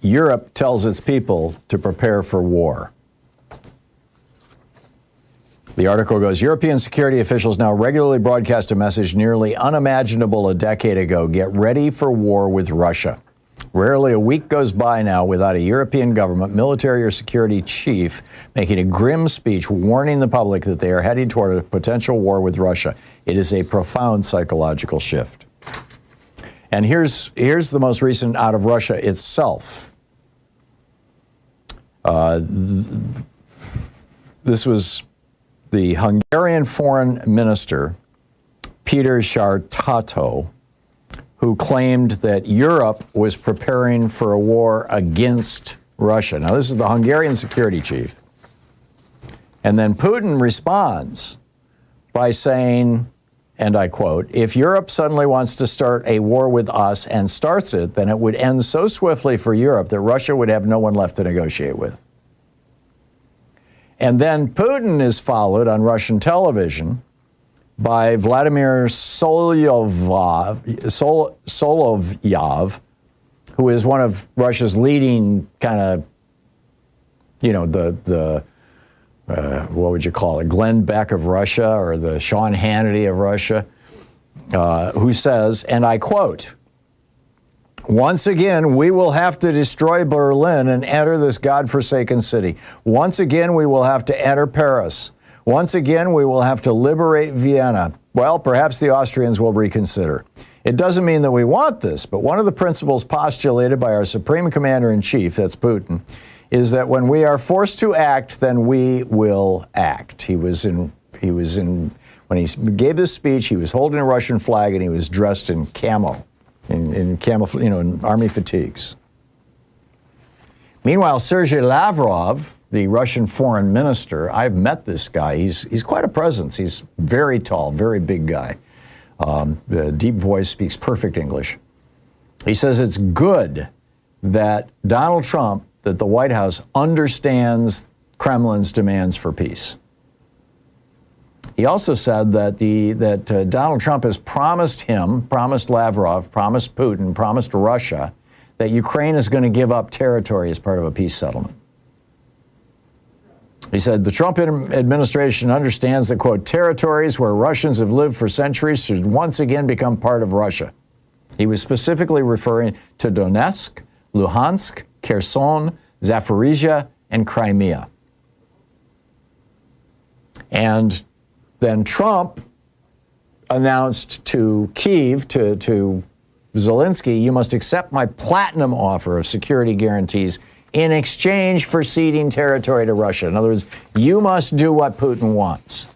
Europe tells its people to prepare for war. The article goes, European security officials now regularly broadcast a message nearly unimaginable a decade ago: get ready for war with Russia. Rarely a week goes by now without a European government, military or security chief making a grim speech warning the public that they are heading toward a potential war with Russia. It is a profound psychological shift. And here's the most recent out of Russia itself. This was the Hungarian foreign minister, Peter Szartato, who claimed that Europe was preparing for a war against Russia. Now, this is the Hungarian security chief. And then Putin responds by saying, and I quote, if Europe suddenly wants to start a war with us and starts it, then it would end so swiftly for Europe that Russia would have no one left to negotiate with. And then Putin is followed on Russian television by Vladimir Solovyov, who is one of Russia's leading kind of, what would you call it, Glenn Beck of Russia, or the Sean Hannity of Russia, who says, and I quote, once again, we will have to destroy Berlin and enter this godforsaken city. Once again, we will have to enter Paris. Once again, we will have to liberate Vienna. Well, perhaps the Austrians will reconsider. It doesn't mean that we want this, but one of the principles postulated by our Supreme Commander-in-Chief, that's Putin, is that when we are forced to act, then we will act. When he gave this speech, he was holding a Russian flag and he was dressed in camo. In army fatigues. Meanwhile, Sergei Lavrov, the Russian foreign minister, I've met this guy. He's quite a presence. He's very tall, very big guy. The deep voice, speaks perfect English. He says it's good that Donald Trump, that the White House understands Kremlin's demands for peace. He also said that Donald Trump has promised Lavrov, promised Putin, promised Russia that Ukraine is going to give up territory as part of a peace settlement. He said the Trump administration understands that, quote, territories where Russians have lived for centuries should once again become part of Russia. He was specifically referring to Donetsk, Luhansk, Kherson, Zaporizhia, and Crimea. And then Trump announced to Kyiv, to Zelensky, you must accept my platinum offer of security guarantees in exchange for ceding territory to Russia. In other words, you must do what Putin wants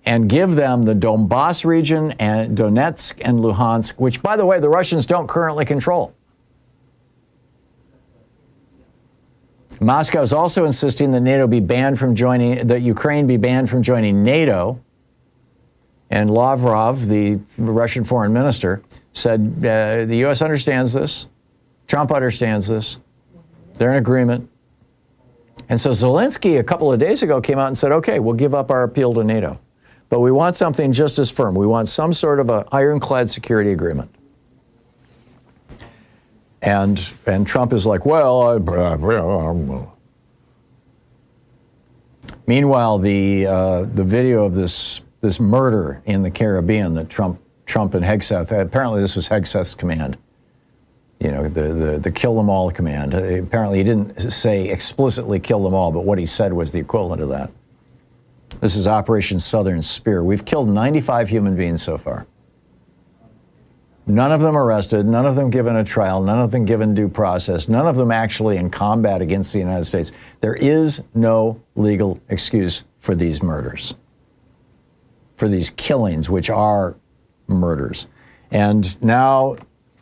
and give them the Donbass region and Donetsk and Luhansk, which, by the way, the Russians don't currently control. Moscow is also insisting that Ukraine be banned from joining NATO. And Lavrov, the Russian foreign minister, said the U.S. understands this. Trump understands this. They're in agreement. And so Zelensky a couple of days ago came out and said, okay, we'll give up our appeal to NATO. But we want something just as firm. We want some sort of an ironclad security agreement. And Trump is like, well, Meanwhile, the video of this murder in the Caribbean that Trump and Hegseth, apparently this was Hegseth's command, the kill them all command. Apparently he didn't say explicitly kill them all, but what he said was the equivalent of that. This is Operation Southern Spear. We've killed 95 human beings so far. None of them arrested, none of them given a trial, none of them given due process, none of them actually in combat against the United States. There is no legal excuse for these murders, for these killings, which are murders. And now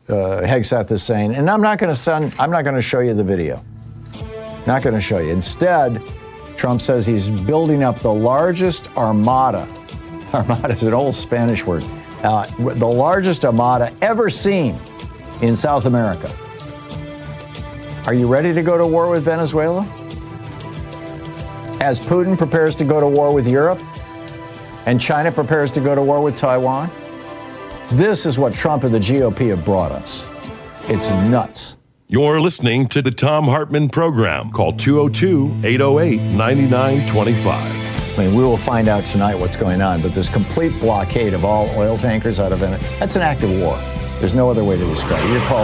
Hegseth is saying, and I'm not going to show you the video. Not going to show you. Instead, Trump says he's building up the largest armada. Armada is an old Spanish word. The largest armada ever seen in South America. Are you ready to go to war with Venezuela? As Putin prepares to go to war with Europe and China prepares to go to war with Taiwan? This is what Trump and the GOP have brought us. It's nuts. You're listening to the Thom Hartmann Program. Call 202-808-9925. I mean, we will find out tonight what's going on, but this complete blockade of all oil tankers out of Venezuela, that's an act of war. There's no other way to describe it. Your calls